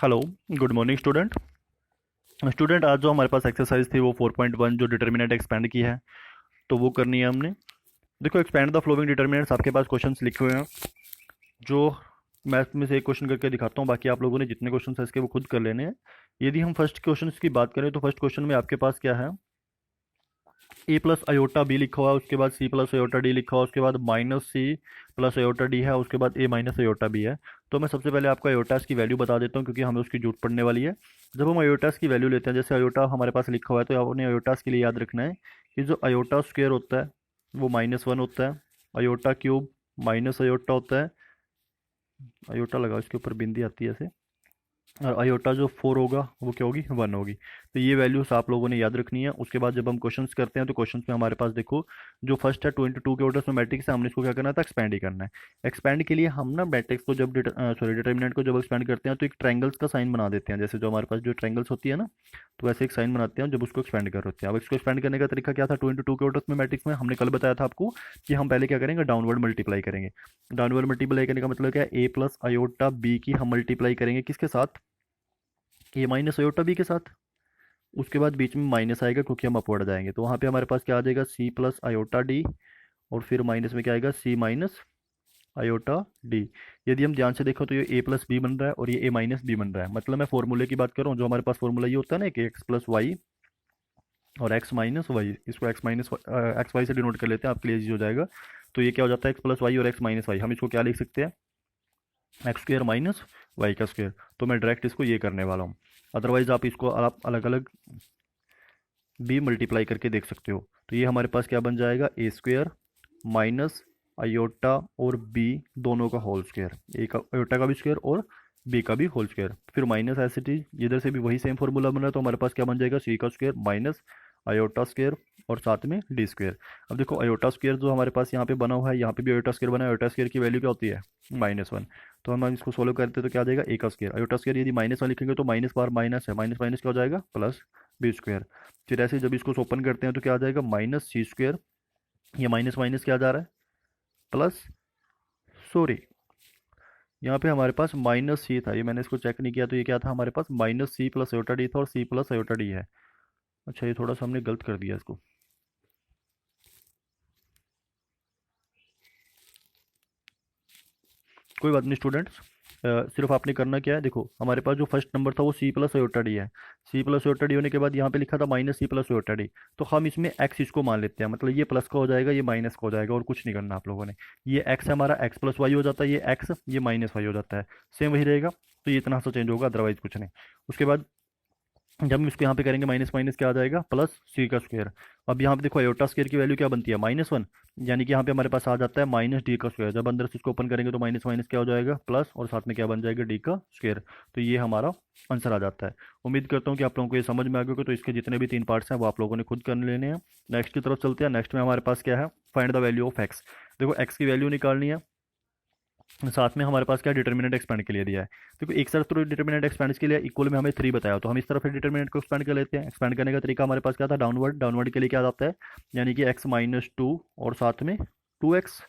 Hello. Good morning student. आज जो हमारे पास एक्सरसाइज थी वो 4.1 जो डिटर्मिनेंट एक्सपेंड की है, तो वो करनी है हमने। देखो, एक्सपेंड द फ्लोइंग डिटर्मिनेंट्स, आपके पास क्वेश्चंस लिखे हुए हैं जो मैथ में से एक क्वेश्चन करके दिखाता हूँ, बाकी आप लोगों ने जितने क्वेश्चन है इसके वो खुद कर लेने हैं। यदि हम फर्स्ट क्वेश्चन की बात करें तो फर्स्ट क्वेश्चन में आपके पास क्या है, ए प्लस अयोटा बी लिखा हुआ है, उसके बाद सी प्लस अयोटा डी लिखा हुआ है, उसके बाद minus C plus iota D है, उसके बाद ए माइनस अयोटा बी है। तो मैं सबसे पहले आपको अयोटास की वैल्यू बता देता हूँ क्योंकि हमें उसकी जरूरत पड़ने वाली है। जब हम अयोटास की वैल्यू लेते हैं, जैसे अयोटा हमारे पास लिखा हुआ है, तो आपने अयोटास के लिए याद रखना है कि जो अयोटा स्क्वेयर होता है वो -1 होता है, अयोटा क्यूब माइनस अयोटा होता है, अयोटा लगाओ इसके ऊपर बिंदी आती है ऐसे, और अयोटा जो 4 होगा वो क्या होगी, 1 होगी। तो ये वैल्यूज आप लोगों ने याद रखनी है। उसके बाद जब हम क्वेश्चंस करते हैं तो क्वेश्चंस में हमारे पास देखो, जो फर्स्ट है 2 के ऑर्डर में मैट्रिक्स है, हमने इसको क्या करना था, एक्सपेंड ही करना है। एक्सपेंड के लिए हम ना मैट्रिक्स को जब डिटर्मिनेंट को जब एक्सपेंड करते हैं तो एक ट्रायंगल्स का साइन बना देते हैं, जैसे जो हमारे पास जो ट्रायंगल्स होती है ना, तो वैसे एक साइन बनाते हैं जब उसको एक्सपेंड कर रहे होते हैं। अब इसको एक्सपेंड करने का तरीका क्या था, 2 के ऑर्डर में मैट्रिक्स में हमने कल बताया था आपको कि हम पहले क्या करेंगे, डाउनवर्ड मल्टीप्लाई करेंगे। डाउनवर्ड मल्टीप्लाई करने का मतलब क्या है, ए प्लस अयोटा बी की हम मल्टीप्लाई करेंगे किसके साथ, ए माइनस अयोटा बी के साथ। उसके बाद बीच में माइनस आएगा क्योंकि हम अपवर्ड जाएंगे, तो वहाँ पे हमारे पास क्या आ जाएगा, सी प्लस अयोटा डी, और फिर माइनस में क्या आएगा, सी माइनस अयोटा डी। यदि हम ध्यान से देखो तो ये ए प्लस बी बन रहा है और ये ए माइनस बी बन रहा है। मतलब मैं फॉर्मूले की बात करूँ, जो हमारे पास फॉर्मूला ये होता है ना कि एक्स प्लस वाई और एक्स माइनस वाई, इसको एक्स वाई से डिनोट कर लेते हैं, आपके लिए ईजी हो जाएगा। तो ये क्या हो जाता है, एक्स प्लस वाई और एक्स माइनस वाई, हम इसको क्या लिख सकते हैं, एक्स स्क्र माइनस वाई का स्क्र। तो मैं डायरेक्ट इसको ये करने वाला हूँ। अदरवाइज आप इसको आप अलग अलग बी मल्टीप्लाई करके देख सकते हो। तो ये हमारे पास क्या बन जाएगा, ए स्क्वेयर माइनस अयोटा और बी दोनों का होल स्क्वायर, ए का अयोटा का भी स्क्वायर और बी का भी होल स्क्वायर, फिर माइनस ऐसे चीज इधर से भी वही सेम फॉर्मूला बन रहा है, तो हमारे पास क्या बन जाएगा, सी का स्क्वायर माइनस अयोटा स्क्वायर और साथ में डी स्क्वायर। अब देखो अयोटा स्क्वायर जो हमारे पास यहाँ पे बना हुआ है, यहाँ पे भी अयोटा स्क्वायर बना है, अयोटा स्क्वायर की वैल्यू क्या होती है, -1। तो हम इसको सोल्व करते हैं तो क्या आ जाएगा, ए का स्क्वायर, अयोटा स्क्वायर यदि -1 लिखेंगे तो माइनस बार माइनस है, माइनस माइनस क्या हो जाएगा, प्लस बी स्क्वायर। फिर ऐसे जब इसको ओपन करते हैं तो क्या आ जाएगा, माइनस सी स्क्वायर, ये माइनस माइनस क्या जा रहा है, प्लस, सॉरी यहाँ पे हमारे पास माइनस सी था, ये मैंने इसको चेक नहीं किया, तो ये क्या था हमारे पास, minus C plus iota D था और सी प्लस अयोटा डी है। अच्छा, ये थोड़ा सा हमने गलत कर दिया इसको। कोई बात नहीं स्टूडेंट्स, सिर्फ आपने करना क्या है, देखो हमारे पास जो फर्स्ट नंबर था वो सी प्लस अयोटा डी है। सी प्लस अयोटा डी होने के बाद यहाँ पे लिखा था minus C plus iota D, तो हम इसमें एक्स इसको मान लेते हैं, मतलब ये प्लस का हो जाएगा, ये माइनस का हो जाएगा, और कुछ नहीं करना आप लोगों ने। ये एक्स है हमारा, एक्स प्लस वाई हो जाता है, ये एक्स ये माइनस वाई हो जाता है, सेम वही रहेगा। तो ये इतना सा चेंज होगा, अदरवाइज कुछ नहीं। उसके बाद जब हम इसको यहाँ पे करेंगे माइनस माइनस क्या आ जाएगा, प्लस सी का स्क्वायर। अब यहाँ पे देखो अयोटा स्क्वायर की वैल्यू क्या बनती है, -1, यानी कि यहाँ पे हमारे पास आ जाता है माइनस डी का स्क्वायर। जब अंदर से इसको ओपन करेंगे तो माइनस माइनस क्या हो जाएगा, प्लस, और साथ में क्या बन जाएगा, डी का स्क्वायर। तो ये हमारा आंसर आ जाता है। उम्मीद करता हूँ कि आप लोगों को ये समझ में आ गया होगा। तो इसके जितने भी 3 पार्ट्स हैं वो आप लोगों ने खुद कर लेने हैं। नेक्स्ट की तरफ चलते हैं। नेक्स्ट में हमारे पास क्या है, find the value of x. देखो एक्स की वैल्यू निकालनी है, साथ में हमारे पास क्या डिटर्मिनेंट एक्सपेंड के लिए दिया है। देखो एक तरफ तो डिटर्मिनेंट एक्सपेंड के लिए इक्वल में हमें 3 बताया, तो हम इस तरफ डिटर्मिनेंट को एक्सपेंड कर लेते हैं। एक्सपेंड करने का तरीका हमारे पास क्या था, डाउनवर्ड। डाउनवर्ड के लिए क्या आता है, यानी कि x-2 और साथ में 2x,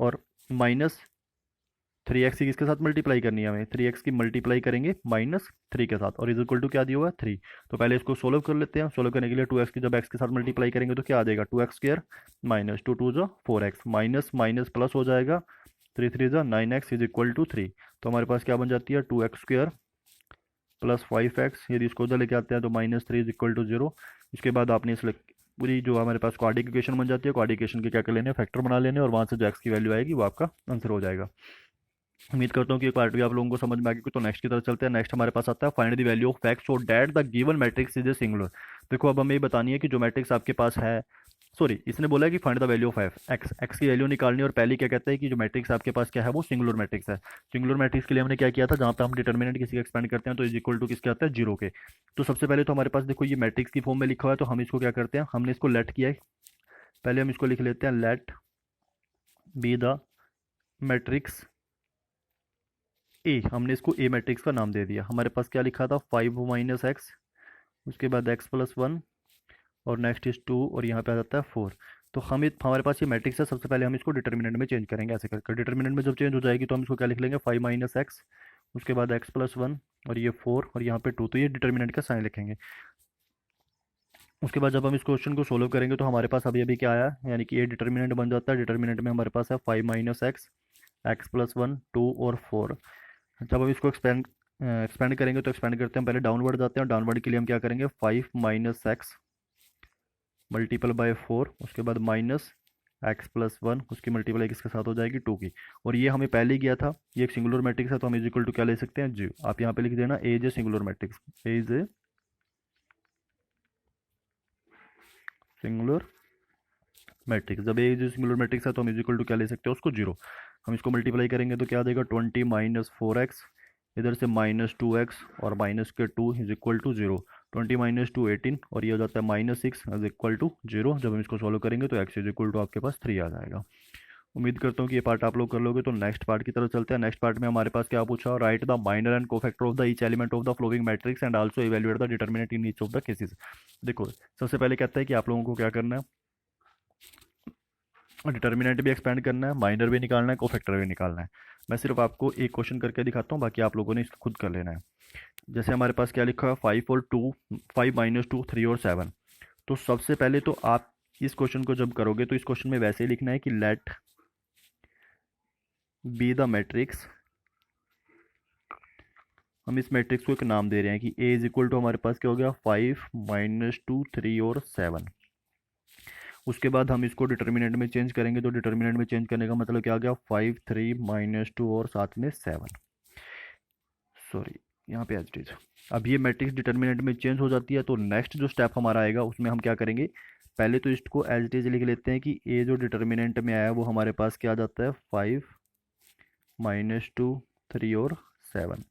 और -3x की किसके साथ मल्टीप्लाई करनी है हमें, 3x की मल्टीप्लाई करेंगे -3 के साथ, और इज इक्वल टू क्या दिया हुआ है, 3। तो पहले इसको सोल्व कर लेते हैं। सोल्व करने के लिए 2x की जब x के साथ मल्टीप्लाई करेंगे तो क्या आ जाएगा, 2x स्क्वायर माइनस 2 जो 4x, माइनस माइनस प्लस हो जाएगा, 3 3 9x इज इक्वल टू 3। तो हमारे पास क्या बन जाती है, 2x स्क्वायर प्लस 5x, यदि इसको उधर लेके आते हैं तो -3 इज इक्वल टू 0। इसके बाद आपने इस पूरी जो हमारे पास क्वाड्रिक इक्वेशन बन जाती है, क्वाड्रिक इक्वेशन के क्या कर लेने, फैक्टर बना लेने, और वहाँ से जो x की वैल्यू आएगी वो आपका आंसर हो जाएगा। उम्मीद करता हूँ कि ये पार्ट भी आप लोगों को समझ में आ गई। तो नेक्स्ट की तरफ चलते हैं। नेक्स्ट हमारे पास आता है find the value of x और that the given matrix is a singular. देखो अब हमें ये बतानी है कि जो मैट्रिक्स आपके पास है, सॉरी इसने बोला है कि find the value of F x, x की वैल्यू निकालनी है। और पहले क्या कहता है कि जो मैट्रिक्स आपके पास क्या है, वो सिंगुलर मैट्रिक्स है। सिंगुलर मैट्रिक्स के लिए हमने क्या किया था, जहाँ पे हम डिटर्मिनेंट किसी का एक्सपेंड करते हैं तो इज इक्वल टू किसके आता है, 0 के। तो सबसे पहले तो हमारे पास देखो ये मैट्रिक्स की फॉर्म में लिखा हुआ है, तो हम इसको क्या करते हैं, हमने इसको लेट किया है। पहले हम इसको लिख लेते हैं, let B the matrix A. हमने इसको ए मैट्रिक्स का नाम दे दिया। हमारे पास क्या लिखा था, 5 - x, उसके बाद x+1, और नेक्स्ट इज 2, और यहाँ पे आ जाता है 4। तो हमारे पास ये मैट्रिक्स है। सबसे पहले हम इसको डिटर्मिनेंट में चेंज करेंगे, ऐसे करके डिटर्मिनेंट में जब चेंज हो जाएगी तो हम इसको क्या लिख लेंगे, 5 - x, उसके बाद x प्लस 1 और ये 4 और यहाँ पे 2, तो ये डिटर्मिनेंट का साइन लिखेंगे। उसके बाद जब हम इस क्वेश्चन को सोल्व करेंगे तो हमारे पास अभी अभी क्या आया, यानी कि ये डिटर्मिनेंट बन जाता है। डिटर्मिनेंट में हमारे पास है 5 माइनस एक्स, एक्स प्लस 1, 2 और 4। जब हम इसको एक्सपेंड करेंगे तो एक्सपेंड करते हैं, पहले डाउनवर्ड जाते हैं, और डाउनवर्ड के लिए हम क्या करेंगे, 5 माइनस एक्स मल्टीपल बाय 4, उसके बाद माइनस एक्स प्लस 1, उसकी मल्टीपल किसके साथ हो जाएगी, 2 की। और ये हमें पहले ही गया था, ये एक सिंगुलर मैट्रिक्स है, तो हम इज इक्वल टू क्या ले सकते हैं, 0। आप यहाँ पे लिख देना A is a singular matrix, A is a singular matrix. जब A is a singular matrix है तो हम इज इक्वल टू क्या ले सकते हैं, उसको 0। हम इसको मल्टीप्लाई करेंगे तो क्या आ जाएगा, 20 माइनस 4x, इधर से माइनस 2x और माइनस के 2 इज इक्वल टू 0। 20 माइनस 2 18 और ये हो जाता है माइनस 6 इज इक्वल टू 0। जब हम इसको सॉल्व करेंगे तो x इज इक्वल टू आपके पास 3 आ जाएगा। उम्मीद करता हूँ कि ये पार्ट आप लोग कर लोगे। तो नेक्स्ट पार्ट की तरफ चलते हैं। नेक्स्ट पार्ट में हमारे पास क्या पूछा, right the minor and cofactor of the each element of the flowing matrix and also evaluate the determinant in each of the cases. देखो सबसे पहले कहता है कि आप लोगों को क्या करना है, डिटर्मिनेंट भी एक्सपेंड करना है, माइनर भी निकालना है, कोफैक्टर भी निकालना है। मैं सिर्फ आपको एक क्वेश्चन करके दिखाता हूँ, बाकी आप लोगों ने इसको खुद कर लेना है। जैसे हमारे पास क्या लिखा है, 5 और 2, 5 माइनस 2, 3 और 7। तो सबसे पहले तो आप इस क्वेश्चन को जब करोगे तो इस क्वेश्चन में वैसे ही लिखना है कि लेट बी द मैट्रिक्स। हम इस मैट्रिक्स को एक नाम दे रहे हैं कि ए इज इक्वल टू हमारे पास क्या हो गया, 5 माइनस 2, 3 और 7। उसके बाद हम इसको डिटर्मिनेंट में चेंज करेंगे, तो डिटर्मिनेंट में चेंज करने का मतलब क्या आ गया, 5, 3 माइनस 2 और साथ में 7। सॉरी यहाँ पे एज इट इज। अब ये मैट्रिक्स डिटर्मिनेंट में चेंज हो जाती है, तो नेक्स्ट जो स्टेप हमारा आएगा उसमें हम क्या करेंगे, पहले तो इसको एज इट इज लिख लेते हैं कि ए जो डिटर्मिनेंट में आया वो हमारे पास क्या आ जाता है, 5 माइनस 2, 3 और 7।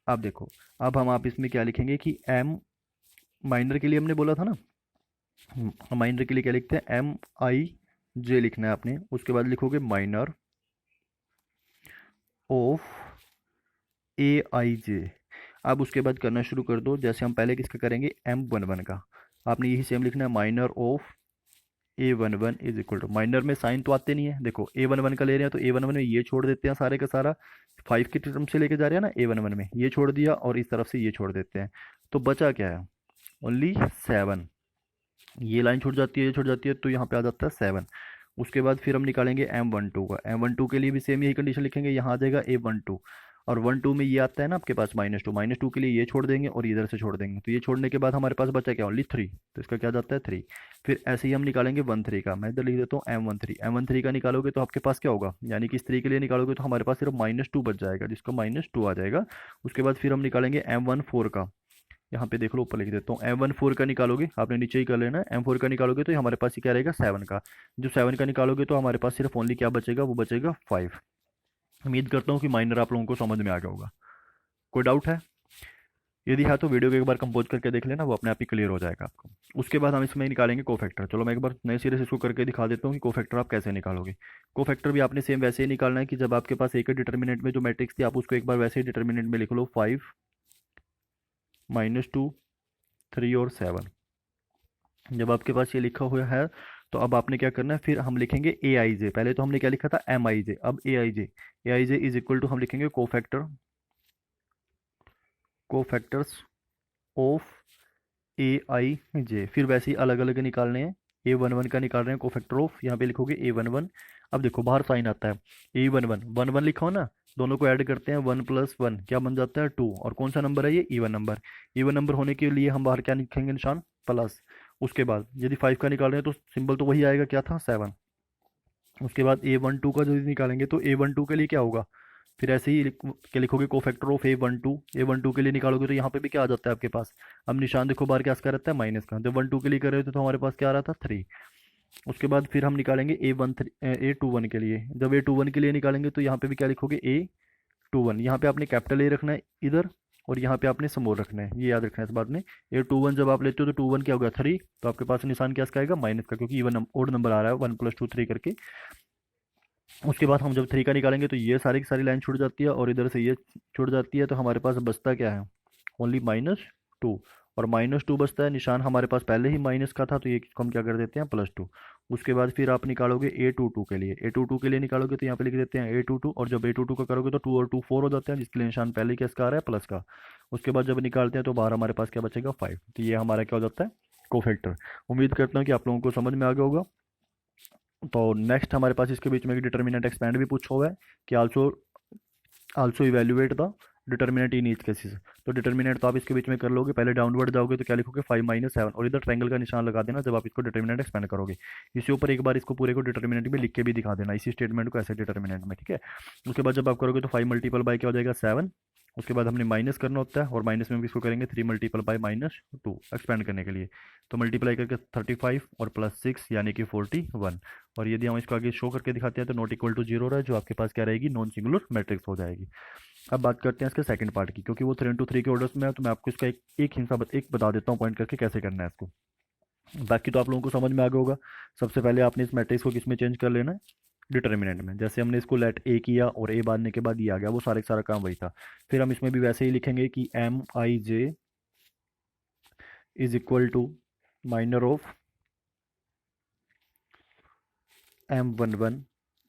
अब देखो, अब हम आप इसमें क्या लिखेंगे कि एम, माइनर के लिए हमने बोला था ना, माइनर के लिए क्या लिखते हैं, एम आई जे लिखना है आपने। उसके बाद लिखोगे माइनर ऑफ ए आई जे। अब उसके बाद करना शुरू कर दो, जैसे हम पहले किसका करेंगे, M11 का। आपने यही सेम लिखना है, minor of A11 is equal to, minor में साइन तो आते नहीं है, देखो A11 का ले रहे हैं तो A11 में ये छोड़ देते हैं सारे का सारा, 5 की टर्म से लेके जा रहे हैं ना, A11 में ये छोड़ दिया और इस तरफ से ये छोड़ देते हैं, तो बचा क्या है, ओनली 7। ये लाइन छूट जाती है, ये छूट जाती है, तो यहाँ पे आ जाता है 7। उसके बाद फिर हम निकालेंगे M12 का। M12 के लिए भी सेम यही कंडीशन लिखेंगे, यहाँ आ जाएगा A12 और 12 में ये आता है ना आपके पास -2, -2 के लिए ये छोड़ देंगे और इधर से छोड़ देंगे, तो ये छोड़ने के बाद हमारे पास बचा क्या, ओनली 3, तो इसका क्या जाता है 3। फिर ऐसे ही हम निकालेंगे 13 का, मैं इधर लिख देता हूँ M13। M13 का निकालोगे तो आपके पास क्या होगा, यानी कि इस 3 के लिए निकालोगे तो हमारे पास सिर्फ -2 बच जाएगा, जिसका -2 आ जाएगा। उसके बाद फिर हम निकालेंगे M14 का, यहाँ पे देख लो ऊपर लिख देता हूँ। M14 का निकालोगे, आपने नीचे ही कर लेना है, M4 का निकालोगे तो हमारे पास ही क्या रहेगा, 7 का। जो 7 का निकालोगे तो हमारे पास सिर्फ ओनली क्या बचेगा, वो बचेगा 5। उम्मीद करता हूँ कि माइनर आप लोगों को समझ में आ गया होगा। कोई डाउट है, यदि है तो वीडियो को एक बार कंपोज करके देख लेना, वो अपने आप ही क्लियर हो जाएगा आपको। उसके बाद हम इसमें निकालेंगे कोफैक्टर। चलो मैं एक बार नए सिरे से इसको करके दिखा देता हूँ कि कोफैक्टर आप कैसे निकालोगे। कोफैक्टर भी आपने सेम वैसे ही निकालना है कि जब आपके पास एक ही डिटर्मिनेंट में जो मैट्रिक्स थी, आप उसको एक बार वैसे ही डिटर्मिनेंट में लिख लो, 5 -2, 3 और 7। जब आपके पास ये लिखा हुआ है तो अब आपने क्या करना है, फिर हम लिखेंगे ए आई जे। पहले तो हमने क्या लिखा था, एम आई जे, अब ए आई जे। ए आई जे इज इक्वल टू हम लिखेंगे कोफैक्टर्स ऑफ ए आई जे। फिर वैसे ही अलग अलग निकालने हैं, A11 का निकाल रहे हैं कोफैक्टर ऑफ, यहाँ पे लिखोगे A11। अब देखो बाहर साइन आता है, A11 1 1 लिखा हो ना, दोनों को ऐड करते हैं, 1 + 1 क्या बन जाता है, 2। और कौन सा नंबर है ये, इवन नंबर। इवन नंबर होने के लिए हम बाहर क्या लिखेंगे, निशान प्लस। उसके बाद यदि 5 का निकाल रहे हैं तो सिंबल तो वही आएगा, क्या था, 7। उसके बाद A12 का जो निकालेंगे तो A12 के लिए क्या होगा, फिर ऐसे ही क्या लिखोगे, कोफैक्टर ऑफ A12 के लिए निकालोगे तो यहाँ पे भी क्या आ जाता है आपके पास। अब निशान देखो बाहर क्या इसका रहता है, माइनस का। जब 12 के लिए कर रहे थे तो हमारे पास क्या आ रहा था, 3। उसके बाद फिर हम निकालेंगे A21 के लिए। जब A21 के लिए निकालेंगे तो यहाँ पे भी क्या लिखोगे, A21। यहाँ पे आपने कैपिटल A रखना है इधर, और यहाँ पे आपने स्मॉल रखना है, ये याद रखना है इस बात में। A21 जब आप लेते हो तो 21 क्या होगा, 3, तो आपके पास निशान क्या इसका आएगा, माइनस का, क्योंकि इवन ओड नंबर आ रहा है, 1 + 2 3 करके। उसके बाद हम जब 3 का निकालेंगे तो ये सारी की सारी लाइन छूट जाती है और इधर से ये छूट जाती है, तो हमारे पास बचता क्या है, ओनली -2। और -2 बचता है, निशान हमारे पास पहले ही माइनस का था, तो ये इसको हम क्या कर देते हैं, +2। उसके बाद फिर आप निकालोगे A22 के लिए, A22 के लिए निकालोगे तो यहाँ पे लिख देते हैं A22, और जब A22 का करोगे तो 2 और 2 4 हो जाते हैं, जिसके लिए निशान पहले ही किसका आ रहा है, प्लस का। उसके बाद जब निकालते हैं तो बाहर हमारे पास क्या बचेगा, 5। तो ये हमारा क्या हो जाता है, कोफैक्टर। उम्मीद करता हूँ कि आप लोगों को समझ में आ गया होगा। तो नेक्स्ट हमारे पास इसके बीच में एक डिटर्मिनेंट एक्सपेंड भी पूछा हुआ है कि also also evaluate the determinant in each cases. तो डिटर्मिनेंट तो आप इसके बीच में कर लोगे, पहले डाउनवर्ड जाओगे तो क्या लिखोगे, 5 माइनस 7, और इधर ट्रायंगल का निशान लगा देना जब आप इसको डिटर्मिनेंट एक्सपेंड करोगे। इसी ऊपर एक बार इसको पूरे को डिटर्मिनेंट में लिख के भी दिखा देना, इसी स्टेटमेंट को ऐसे डिटर्मिनेंट में, ठीक है। उसके बाद जब आप करोगे तो 5 मल्टीपल बाय क्या हो जाएगा, 7। उसके बाद हमने माइनस करना होता है, और माइनस में हम किसको करेंगे, 3 मल्टीपल बाय -2 एक्सपेंड करने के लिए। तो मल्टीप्लाई करके 35 और +6 यानी कि 41। और यदि हम इसको आगे शो करके दिखाते हैं तो नॉट इक्वल टू 0 रहा है, जो आपके पास क्या रहेगी, नॉन सिंगुलर मैट्रिक्स हो जाएगी। अब बात करते हैं इसके सेकंड पार्ट की, क्योंकि वो 3 into 3 के ऑर्डर्स में है, तो मैं आपको इसका एक हिस्सा एक बता देता हूँ पॉइंट करके कैसे करना है इसको। बाकी तो आप लोगों को समझ में आ गया होगा। सबसे पहले आपने इस मैट्रिक्स को किस में चेंज कर लेना है, डिटर्मिनेंट में। जैसे हमने इसको लेट ए किया और ए बांधने के बाद ये आ गया, वो सारा सारा काम वही था। फिर हम इसमें भी वैसे ही लिखेंगे कि MIJ is equal to minor of M11,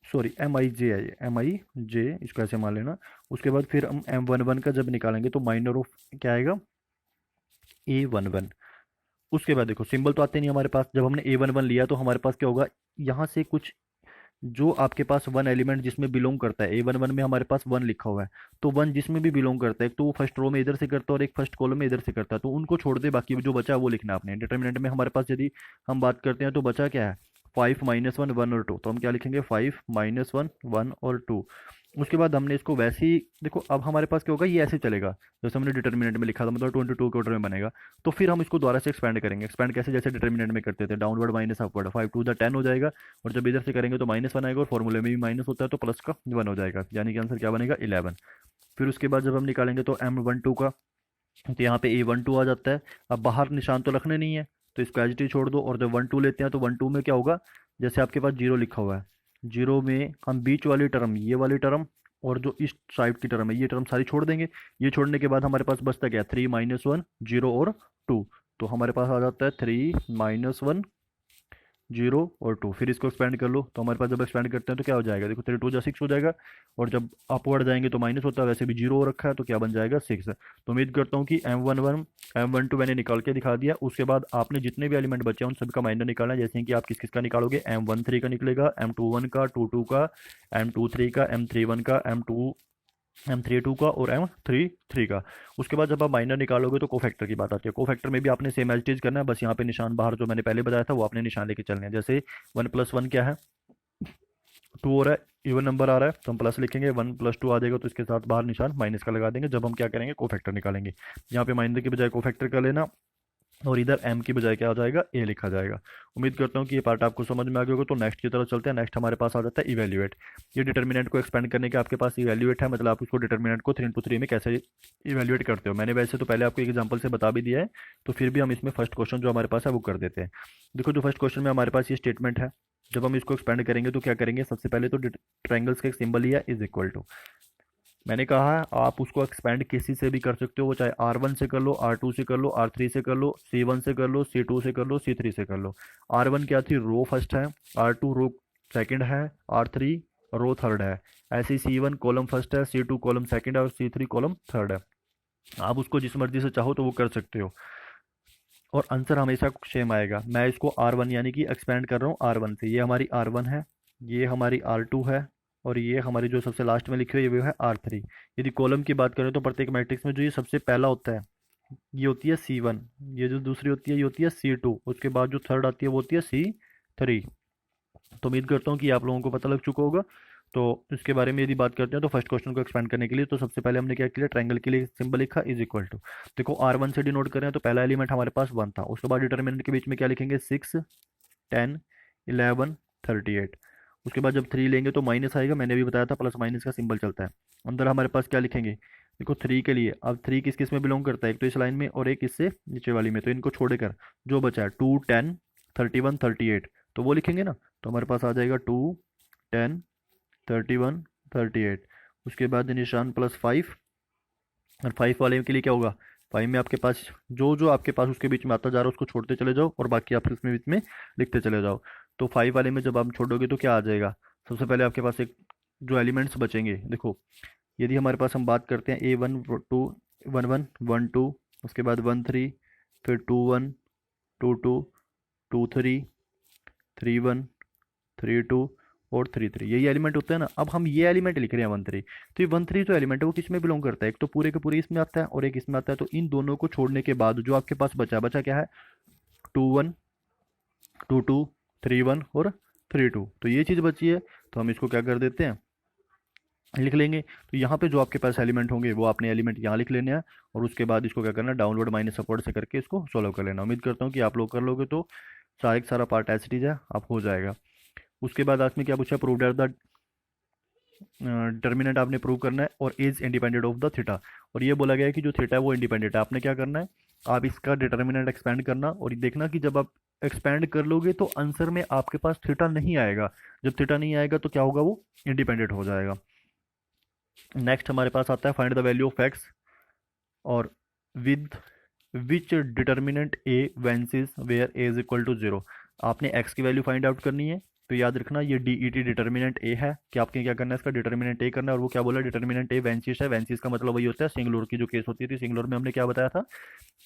sorry MIJ है, MIJ इसको ऐसे मान लेना। उसके बाद फिर हम M11 का जब निकालेंगे तो माइनर ऑफ क्या आएगा, A11। उसके बाद देखो सिंबल तो आते नहीं हमारे पास, जब हमने A11 लिया तो हमारे पास क्या होगा, यहाँ से कुछ जो आपके पास वन एलिमेंट जिसमें बिलोंग करता है, A11 में हमारे पास 1 लिखा हुआ है, तो 1 जिसमें भी बिलोंग करता है, एक तो वो फर्स्ट रो में इधर से करता है और एक फर्स्ट कॉलम में इधर से करता है, तो उनको छोड़ दे, बाकी जो बचा है वो लिखना है आपने। डिटर्मिनेंट में हमारे पास यदि हम बात करते हैं तो बचा क्या है, 5 -1 1 और 2, तो हम क्या लिखेंगे, 5 -1 1 और 2। उसके बाद हमने इसको वैसे ही देखो, अब हमारे पास क्या होगा, ये ऐसे चलेगा जैसे हमने डिटर्मिनेंट में लिखा था, मतलब 22 के ऑर्डर में बनेगा। तो फिर हम इसको दोबारा से एक्सपेंड करेंगे। एक्सपेंड कैसे, जैसे डिटर्मिनेंट में करते थे, downward minus upward, 5 to the 10 हो जाएगा, और जब इधर से करेंगे तो -1 आएगा, और फॉर्मूले में भी माइनस होता है तो प्लस का 1 हो जाएगा, यानी कि आंसर क्या बनेगा, 11। फिर उसके बाद जब हम निकालेंगे तो M12 का, तो यहाँ पे A12 आ जाता है। अब बाहर निशान तो रखने नहीं है, तो इसको एज इट इज छोड़ दो, और जब 1 2 लेते हैं तो 1 2 में क्या होगा, जैसे आपके पास 0 लिखा हुआ है, 0 में हम बीच वाली टर्म, ये वाली टर्म, और जो इस साइड की टर्म है, ये टर्म सारी छोड़ देंगे। ये छोड़ने के बाद हमारे पास बचता क्या है, 3 -1 0 और 2। तो हमारे पास आ जाता है 3 -1 0 और 2। फिर इसको एक्सपेंड कर लो, तो हमारे पास जब एक्सपेंड करते हैं तो क्या हो जाएगा, देखो 3 2 जा 6 हो जाएगा, और जब अपवर्ड जाएंगे तो माइनस होता है, वैसे भी 0 हो रखा है, तो क्या बन जाएगा, 6। तो उम्मीद करता हूँ कि M11 M12 मैंने निकाल के दिखा दिया। उसके बाद आपने जितने भी एलिमेंट बचे हैं उन सभी का माइनर निकालना है, जैसे कि आप किस किस का निकालोगे, M13 का निकलेगा, M21 का, 22 का, M23 का, M31 का, M32 का और M33 का। उसके बाद जब आप माइनर निकालोगे तो कोफैक्टर की बात आती है। कोफैक्टर में भी आपने सेम एज चीज करना है, बस यहाँ पे निशान बाहर जो मैंने पहले बताया था वो आपने निशान लेके चलने हैं। जैसे 1 + 1 क्या है, 2 हो रहा है, इवन नंबर आ रहा है तो हम प्लस लिखेंगे, 1 + 2 आ जाएगा तो इसके साथ बाहर निशान माइनस का लगा देंगे, जब हम क्या करेंगे, कोफैक्टर निकालेंगे। यहाँ पे माइनर की बजाय कोफैक्टर का लेना, और इधर M की बजाय क्या हो जाएगा, A लिखा जाएगा। उम्मीद करता हूँ कि ये पार्ट आपको समझ में आ गया होगा। तो नेक्स्ट की तरफ चलते हैं। नेक्स्ट हमारे पास आ जाता है इवेल्युएट। ये डिटर्मिनेंट को एक्सपेंड करने के आपके पास इवेल्युएट है, मतलब आप उसको डिटर्मिनेंट को 3 into 3 में कैसे इवेल्युएट करते हो। मैंने वैसे तो पहले आपको एक एग्जांपल से बता भी दिया है, तो फिर भी हम इसमें फर्स्ट क्वेश्चन जो हमारे पास है वो कर देते हैं। देखो जो फर्स्ट क्वेश्चन में हमारे पास ये स्टेटमेंट है, जब हम इसको एक्सपेंड करेंगे तो क्या करेंगे, सबसे पहले तो ट्रायंगल्स का एक सिंबल ही है, इज इक्वल टू। मैंने कहा है आप उसको एक्सपेंड किसी से भी कर सकते हो, वो चाहे R1 से कर लो, R2 से कर लो, R3 से कर लो, C1 से कर लो, C2 से कर लो, C3 से कर लो। R1 क्या थी, रो फर्स्ट है, R2 रो सेकंड है, R3 रो थर्ड है। ऐसे ही C1 कॉलम फर्स्ट है, C2 कॉलम सेकंड है और C3 कॉलम थर्ड है। आप उसको जिस मर्जी से चाहो तो वो कर सकते हो, और आंसर हमेशा सेम आएगा। मैं इसको R1 यानी कि एक्सपेंड कर रहा हूँ R1 से, ये हमारी R1 है, ये हमारी R2 है, और ये हमारी जो सबसे लास्ट में लिखी हुई है वो है R3। यदि कॉलम की बात करें तो प्रत्येक मैट्रिक्स में जो ये सबसे पहला होता है ये होती है C1, ये जो दूसरी होती है ये होती है C2, उसके बाद जो थर्ड आती है वो होती है C3। तो उम्मीद करता हूँ कि आप लोगों को पता लग चुका होगा। तो इसके बारे में यदि बात करते हैं तो फर्स्ट क्वेश्चन को एक्सपेंड करने के लिए तो सबसे पहले हमने क्या किया, ट्रायंगल के लिए सिंबल लिखा, इज इक्वल टू। देखो R1 से डिनोट करें तो पहला एलिमेंट हमारे पास 1 था, उसके बाद डिटर्मिनेंट के बीच में क्या लिखेंगे, 6 10 11 38। उसके बाद जब 3 लेंगे तो माइनस आएगा, मैंने भी बताया था प्लस माइनस का सिंबल चलता है। अंदर हमारे पास क्या लिखेंगे, देखो 3 के लिए, अब 3 किस किस में बिलोंग करता है, एक तो इस लाइन में और एक इससे नीचे वाली में, तो इनको छोड़कर जो बचा है 2 10 31 38, तो वो लिखेंगे ना। तो हमारे पास आ जाएगा 2 10 31 38। उसके बाद निशान +5, और 5 वाले के लिए क्या होगा, 5 में आपके पास जो जो आपके पास उसके बीच में आता जा रहा है उसको छोड़ते चले जाओ, और बाकी आप इसमें बीच में लिखते चले जाओ। तो 5 वाले में जब आप छोड़ोगे तो क्या आ जाएगा, सबसे पहले आपके पास एक जो एलिमेंट्स बचेंगे, देखो यदि हमारे पास हम बात करते हैं A1 2 1 1 1 2, उसके बाद 1 3, फिर 2 1 2 2 2 3 3 1 3 2 और 3 3, यही एलिमेंट होता है ना। अब हम ये एलिमेंट लिख रहे हैं 1 3, तो ये 1 3 जो एलिमेंट है वो किस में बिलोंग करता है, एक तो पूरे के पूरे इसमें आता है और एक इसमें आता है। तो इन दोनों को छोड़ने के बाद जो आपके पास बचा क्या है, 2 1 2 2 3 1 और 3 2, तो ये चीज़ बची है। तो हम इसको क्या कर देते हैं, लिख लेंगे। तो यहाँ पे जो आपके पास एलिमेंट होंगे वो आपने एलिमेंट यहाँ लिख लेने हैं, और उसके बाद इसको क्या करना है, डाउनलोड माइनस सपोर्ट से करके इसको सॉल्व कर लेना। उम्मीद करता हूँ कि आप लोग कर लोगे तो सारा सारा पार्ट एज इट इज है आप हो जाएगा। उसके बाद आज में क्या पूछा, प्रूव दैट द डिटर्मिनेंट आपने प्रूव करना है और is independent of the theta, और ये बोला गया है कि जो थीटा है वो इंडिपेंडेंट है। आपने क्या करना है, आप इसका डिटर्मिनेंट एक्सपेंड करना, और देखना कि जब आप एक्सपेंड कर लोगे तो आंसर में आपके पास थीटा नहीं आएगा। जब थीटा नहीं आएगा तो क्या होगा, वो इंडिपेंडेंट हो जाएगा। नेक्स्ट हमारे पास आता है find the value of x और with which determinant A vanishes where A is equal to 0। आपने एक्स की वैल्यू फाइंड आउट करनी है। तो याद रखना ये डी ई टी डिटर्मिनेंट ए है कि आपके क्या करना है, इसका डिटर्मिनेंट ए करना है। और वो क्या बोला, डिटर्मिनेंट ए वेंसिस है। वेंसिस का मतलब वही होता है सिंगुलर की जो केस होती थी, सिंगुलर में हमने क्या बताया था,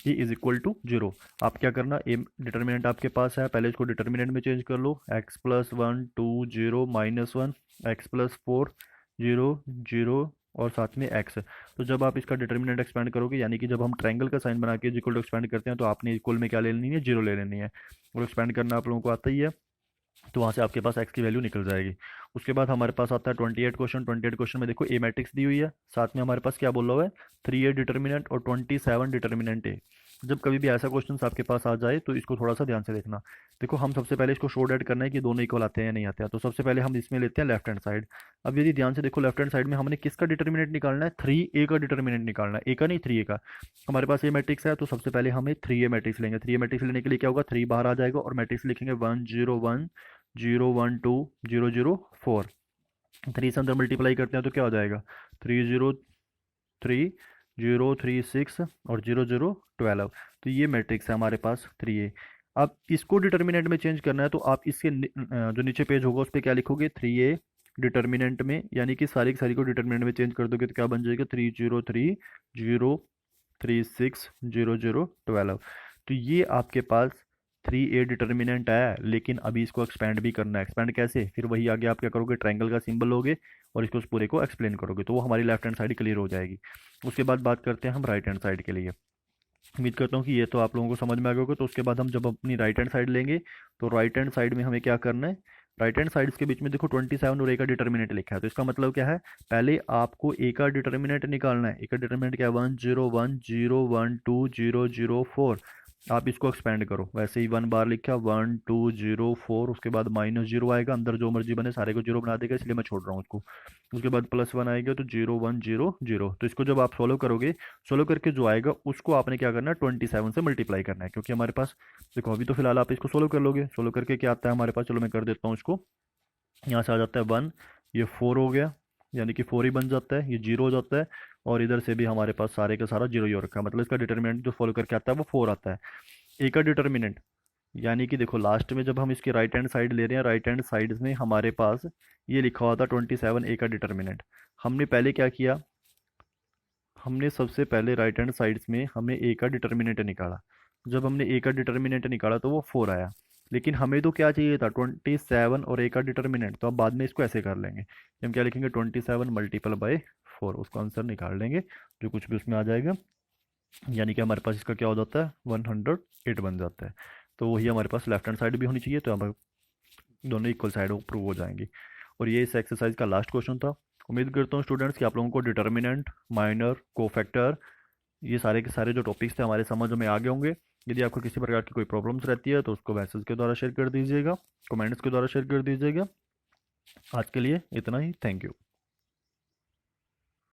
ए इज इक्वल टू 0। आप क्या करना, ए डिटर्मिनेंट आपके पास है, पहले इसको डिटर्मिनेंट में चेंज कर लो, x+1 2 0 -1 x+4 0 0 और साथ में x। तो जब आप इसका डिटर्मिनेंट एक्सपेंड करोगे, यानी कि जब हम ट्रायंगल का साइन बना के इक्वल टू एक्सपेंड करते हैं, तो आपने इक्वल में क्या ले लेनी है, 0 ले लेनी है। और एक्सपेंड करना आप लोगों को आता ही है, तो वहाँ से आपके पास x की वैल्यू निकल जाएगी। उसके बाद हमारे पास आता है 28 क्वेश्चन। 28 क्वेश्चन में देखो ए मैट्रिक्स दी हुई है, साथ में हमारे पास क्या बोला हुआ है, 3a डिटर्मिनेंट और 27 डिटर्मिनेंट ए। जब कभी भी ऐसा क्वेश्चन आपके पास आ जाए तो इसको थोड़ा सा ध्यान से देखना। देखो हम सबसे पहले इसको शो डेट करना है कि दोनों इक्वल आते हैं या नहीं आते हैं। तो सबसे पहले हम इसमें लेते हैं लेफ्ट हैंड साइड। अब यदि ध्यान से देखो, लेफ्ट हैंड साइड में हमने किसका डिटर्मिनेंट निकालना है, 3a का डिटर्मिनेंट निकालना है, ए का नहीं 3a का। हमारे पास ये मैट्रिक्स है, तो सबसे पहले हमें 3a मैट्रिक्स लेंगे। 3a मैट्रिक्स लेने के लिए क्या होगा, 3 बाहर आ जाएगा और मैट्रिक्स लिखेंगे 1 0 1 0 1 2 0 0 4। 3 से अंदर मल्टीप्लाई करते हैं तो क्या हो जाएगा, 3 0 3 0 3 6 और 0 0 12। तो ये मैट्रिक्स है हमारे पास 3a। अब इसको डिटर्मिनेंट में चेंज करना है, तो आप इसके जो नीचे पेज होगा उस पर क्या लिखोगे, 3a डिटर्मिनेंट में, यानी कि सारी की सारी को डिटर्मिनेंट में चेंज कर दोगे तो क्या बन जाएगा, 3 0 3 0 3 6 0 0 12। तो ये आपके पास 3a डिटर्मिनेंट है, लेकिन अभी इसको एक्सपेंड भी करना है। एक्सपेंड कैसे, फिर वही आगे आप क्या करोगे, ट्रायंगल का सिंबल लोगे और इसको उस पूरे को एक्सप्लेन करोगे, तो वो हमारी लेफ्ट हैंड साइड क्लियर हो जाएगी। उसके बाद बात करते हैं हम राइट हैंड साइड के लिए। उम्मीद करता हूँ कि ये तो आप लोगों को समझ में आ गया होगा। तो उसके बाद हम जब अपनी राइट हैंड साइड लेंगे, तो राइट हैंड साइड में हमें क्या करना है, राइट हैंड साइड्स के बीच में देखो 27 और ए का डिटर्मिनेंट लिखा है। तो इसका मतलब क्या है, पहले आपको ए का डिटर्मिनेंट निकालना है। ए का डिटर्मिनेंट क्या है, 1 0 1 0 1 2 0 0 4। आप इसको एक्सपेंड करो, वैसे ही 1 बार लिखा 1 2 0 4, उसके बाद -0 आएगा, अंदर जो मर्जी बने सारे को 0 बना देगा, इसलिए मैं छोड़ रहा हूँ उसको। उसके बाद +1 आएगा तो 0 1 0 0। तो इसको जब आप सोल्व करोगे, सोल्व करके जो आएगा उसको आपने क्या करना है, 27 से मल्टीप्लाई करना है, क्योंकि हमारे पास देखो अभी तो फिलहाल आप इसको सोल्व कर लोगे। सोल्व करके क्या आता है हमारे पास, चलो मैं कर देता हूँ इसको। यहाँ से आ जाता है 1, ये 4 हो गया, यानी कि 4 ही बन जाता है, ये 0 हो जाता है, और इधर से भी हमारे पास सारे का सारा 0 ही हो रखा है। मतलब इसका डिटर्मिनेंट जो फॉलो करके आता है वो 4 आता है। ए का डिटर्मिनेंट, यानी कि देखो लास्ट में जब हम इसकी राइट हैंड साइड ले रहे हैं, राइट हैंड साइड में हमारे पास ये लिखा हुआ था 27 ए का डिटर्मिनेंट। हमने पहले क्या किया, हमने सबसे पहले राइट हैंड साइड्स में हमने ए का डिटर्मिनेंट निकाला। जब हमने ए का डिटर्मिनेंट निकाला तो वो 4 आया, लेकिन हमें तो क्या चाहिए था, 27 और ए का डिटर्मिनेंट। तो अब बाद में इसको ऐसे कर लेंगे, हम क्या लिखेंगे, 27 मल्टीपल बाय 4, उसका आंसर निकाल लेंगे जो कुछ भी उसमें आ जाएगा, यानी कि हमारे पास इसका क्या हो जाता है, 108 बन जाता है। तो वही हमारे पास लेफ्ट हैंड साइड भी होनी चाहिए, तो हमारे दोनों इक्वल साइड प्रूव हो जाएंगी। और ये इस एक्सरसाइज का लास्ट क्वेश्चन था। उम्मीद करता हूँ स्टूडेंट्स कि आप लोगों को डिटर्मिनेंट, माइनर, कोफैक्टर, ये सारे के सारे जो टॉपिक्स थे हमारे समझ में आ गए होंगे। यदि आपको किसी प्रकार की कोई प्रॉब्लम्स रहती है तो उसको मैसेज के द्वारा शेयर कर दीजिएगा, कमेंट्स के द्वारा शेयर कर दीजिएगा। आज के लिए इतना ही, थैंक यू।